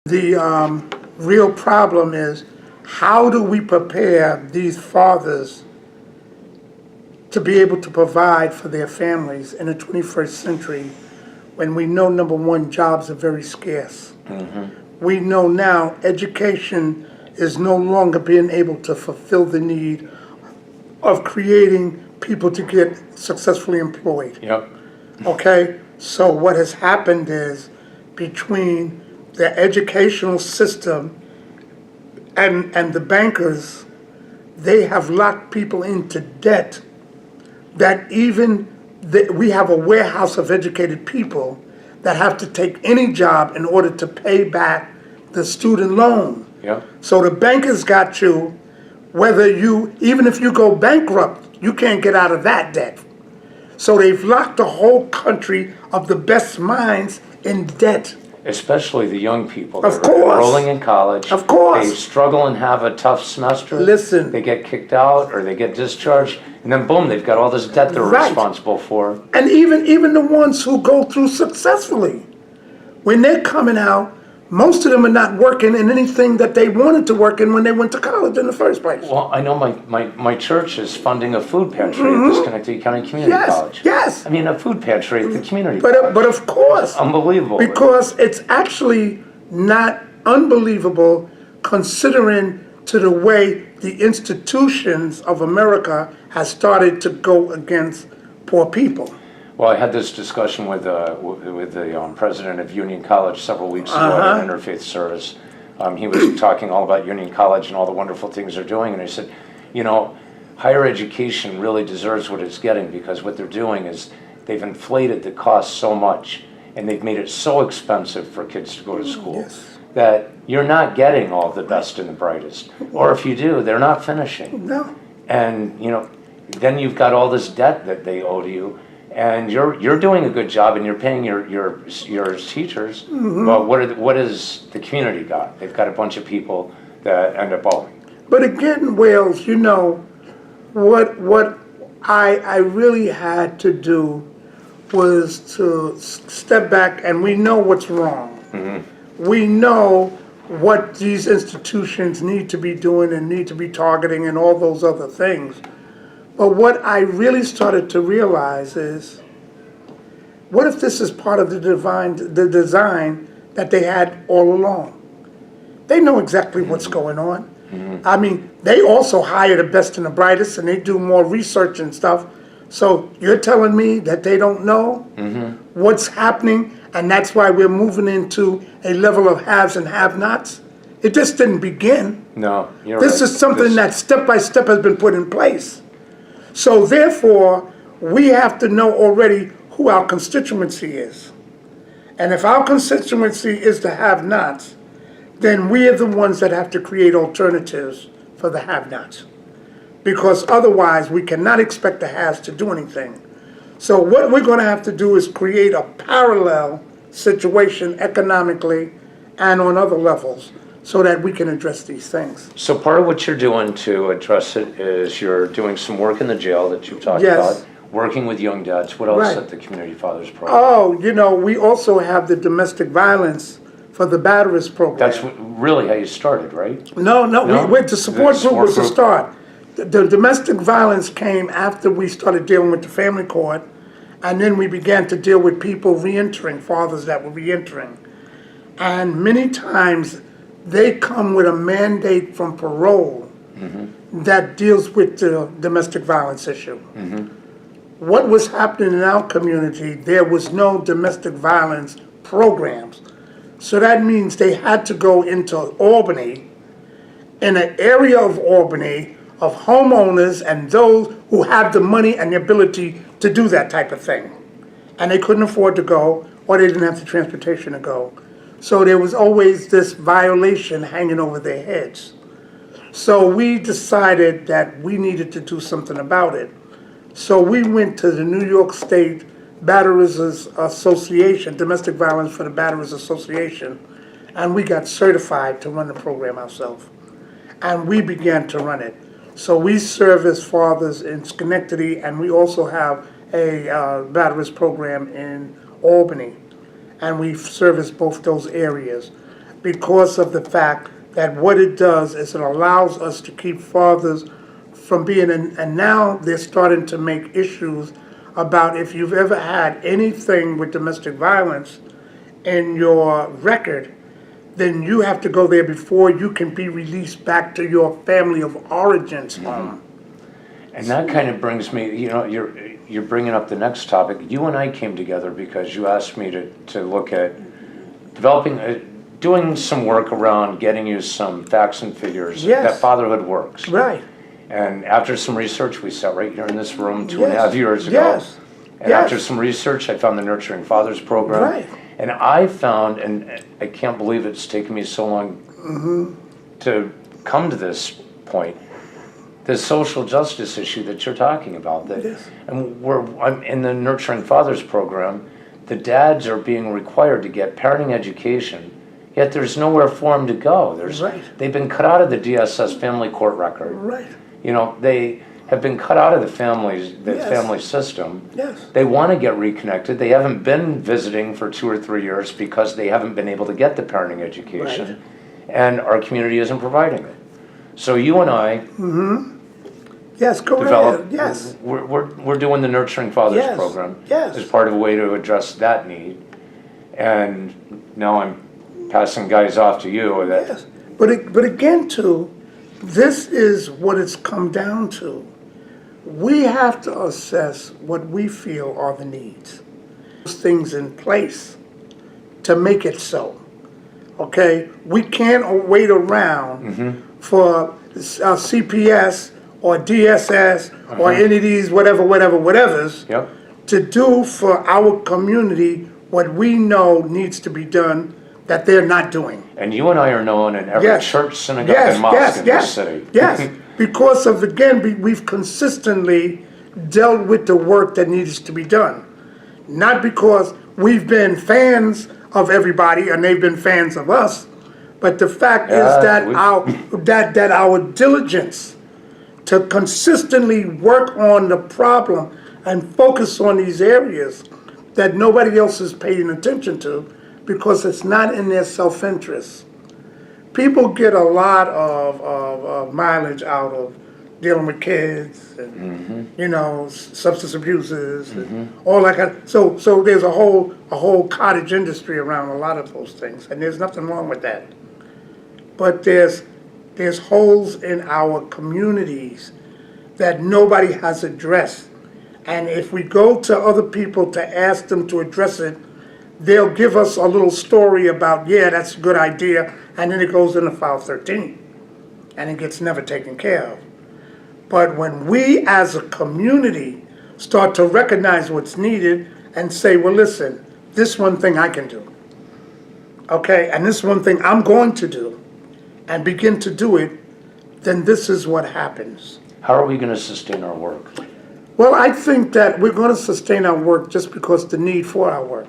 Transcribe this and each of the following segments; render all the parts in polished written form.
The real problem is, how do we prepare these fathers to be able to provide for their families in the 21st century when we know, number one, jobs are very scarce. We know now education is no longer being able to fulfill the need of creating people to get successfully employed. Yep. Okay? So what has happened is, between the educational system and the bankers, they have locked people into debt that we have a warehouse of educated people that have to take any job in order to pay back the student loan. Yep. So the bankers got you, even if you go bankrupt, you can't get out of that debt. So they've locked the whole country of the best minds in debt. Especially the young people Of that course. are enrolling in college. Of course. They struggle and have a tough semester. Listen. They get kicked out or they get discharged, and then boom, they've got all this debt they're Right. responsible for. And even the ones who go through successfully, when they're coming out, most of them are not working in anything that they wanted to work in when they went to college in the first place. Well, I know my church is funding a food pantry at the Schenectady County Community College. Yes. I mean, a food pantry at the community But college. of course, Unbelievable. because it's actually not unbelievable considering to the way the institutions of America has started to go against poor people. Well, I had this discussion with the president of Union College several weeks ago at an interfaith service. He was talking all about Union College and all the wonderful things they're doing, and I said, you know, higher education really deserves what it's getting, because what they're doing is they've inflated the cost so much, and they've made it so expensive for kids to go to school that you're not getting all the best and the brightest. Or if you do, they're not finishing. No. And, you know, then you've got all this debt that they owe to you. And you're doing a good job, and you're paying your teachers. But what is the community got? They've got a bunch of people that end up owing. But again, Wales, you know, what I really had to do was to step back, and we know what's wrong. We know what these institutions need to be doing and need to be targeting and all those other things. But what I really started to realize is, what if this is part of the design that they had all along? They know exactly what's going on. I mean, they also hire the best and the brightest, and they do more research and stuff. So you're telling me that they don't know what's happening, and that's why we're moving into a level of haves and have-nots? It just didn't begin. No, you're right. This is something that step by step has been put in place. So therefore, we have to know already who our constituency is. And if our constituency is the have-nots, then we are the ones that have to create alternatives for the have-nots. Because otherwise, we cannot expect the haves to do anything. So what we're going to have to do is create a parallel situation economically and on other levels, so that we can address these things. So part of what you're doing to address it is you're doing some work in the jail that you've talked Yes. about, working with young dads. What else Right. at the Community Fathers Program? Oh, you know, we also have the domestic violence for the batterers program. That's really how you started, right? No, No? we went to support The group support was the group. start. The domestic violence came after we started dealing with the family court, and then we began to deal with people reentering, fathers that were reentering. And many times, they come with a mandate from parole that deals with the domestic violence issue. What was happening in our community, there was no domestic violence programs. So that means they had to go into Albany, in an area of Albany of homeowners and those who have the money and the ability to do that type of thing. And they couldn't afford to go, or they didn't have the transportation to go. So there was always this violation hanging over their heads. So we decided that we needed to do something about it. So we went to the New York State Batterers Association, Domestic Violence for the Batterers Association, and we got certified to run the program ourselves. And we began to run it. So we service fathers in Schenectady, and we also have a batterers program in Albany. And we service both those areas. because of the fact that what it does is it allows us to keep fathers from being in, and now they're starting to make issues about if you've ever had anything with domestic violence in your record, then you have to go there before you can be released back to your family of origins home. And that kind of brings me, you're bringing up the next topic. You and I came together because you asked me to look at doing some work around getting you some facts and figures Yes. that fatherhood works. Right. And after some research, we sat right here in this room 2.5 Yes. years ago. Yes. And Yes. after some research, I found the Nurturing Fathers program. Right. And I found, and I can't believe it's taken me so long to come to this point, the social justice issue that you're talking about. That, Yes. and I'm in the Nurturing Fathers program, the dads are being required to get parenting education, yet there's nowhere for them to go. Right. They've been cut out of the DSS family court record. Right. They have been cut out of the family Yes. system. Yes. They want to get reconnected. They haven't been visiting for 2 or 3 years because they haven't been able to get the parenting education, and our community isn't providing it. So you and I Yes, go develop. ahead. Yes. We're doing the Nurturing Fathers Yes. program Yes. as part of a way to address that need. And now I'm passing guys off to you. Yes. But again, too, this is what it's come down to. We have to assess what we feel are the needs. Things in place to make it so. Okay? We can't wait around for CPS or DSS or any of these whatevers Yep. to do for our community what we know needs to be done that they're not doing. And you and I are known in every Yes. church, synagogue, and mosque in this city. Yes, because of, again, we've consistently dealt with the work that needs to be done. Not because we've been fans of everybody and they've been fans of us, but the fact is that our diligence to consistently work on the problem and focus on these areas that nobody else is paying attention to because it's not in their self-interest. People get a lot of mileage out of dealing with kids and substance abuses and all that kind of, so there's a whole cottage industry around a lot of those things, and there's nothing wrong with that. But there's holes in our communities that nobody has addressed. And if we go to other people to ask them to address it, they'll give us a little story about, yeah, that's a good idea, and then it goes into file 13, and it gets never taken care of. But when we as a community start to recognize what's needed and say, well, listen, this one thing I can do, okay, and this one thing I'm going to do, and begin to do it, then this is what happens. How are we going to sustain our work? Well, I think that we're going to sustain our work just because the need for our work,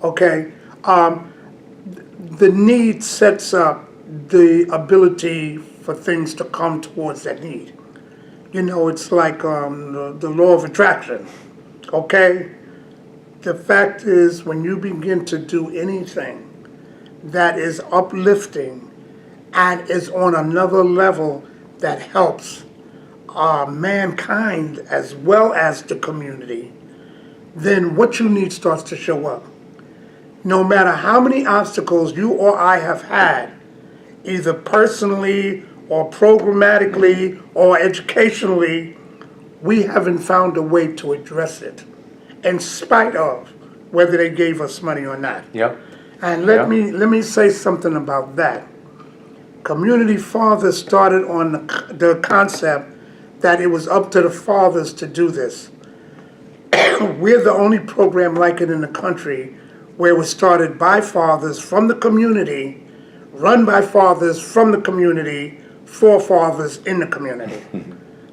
okay? The need sets up the ability for things to come towards that need. It's like the law of attraction, okay? The fact is, when you begin to do anything that is uplifting and is on another level that helps mankind as well as the community, then what you need starts to show up. No matter how many obstacles you or I have had, either personally or programmatically or educationally, we haven't found a way to address it, in spite of whether they gave us money or not. Yep. And let me say something about that. Community Fathers started on the concept that it was up to the fathers to do this. We're the only program like it in the country where it was started by fathers from the community, run by fathers from the community, for fathers in the community.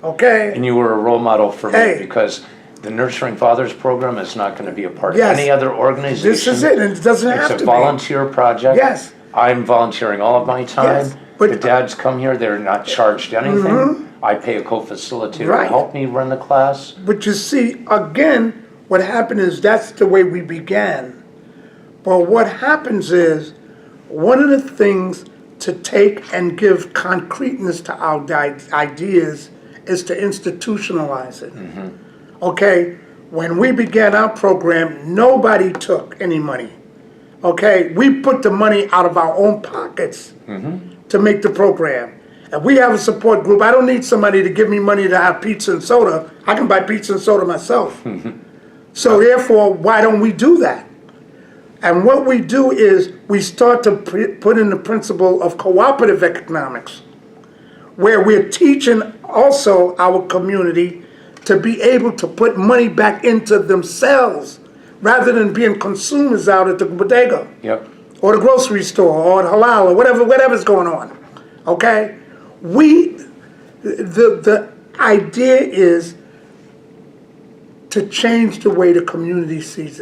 Okay? And you were a role model for me Hey. because the Nurturing Fathers program is not going to be a part Yes. of any other organization. This is it, and it doesn't have to It's be. a volunteer project. Yes. I'm volunteering all of my time. Yes, but- The dads come here, they're not charged anything. I pay a co-facilitator Right. to help me run the class. But you see, again, what happened is that's the way we began. But what happens is one of the things to take and give concreteness to our ideas is to institutionalize it. Okay, when we began our program, nobody took any money. Okay, we put the money out of our own pockets to make the program. If we have a support group, I don't need somebody to give me money to have pizza and soda. I can buy pizza and soda myself. So therefore, why don't we do that? And what we do is we start to put in the principle of cooperative economics, where we're teaching also our community to be able to put money back into themselves rather than being consumers out at the bodega. Yep. Or the grocery store, or the halal, or whatever's going on. Okay? The idea is to change the way the community sees it.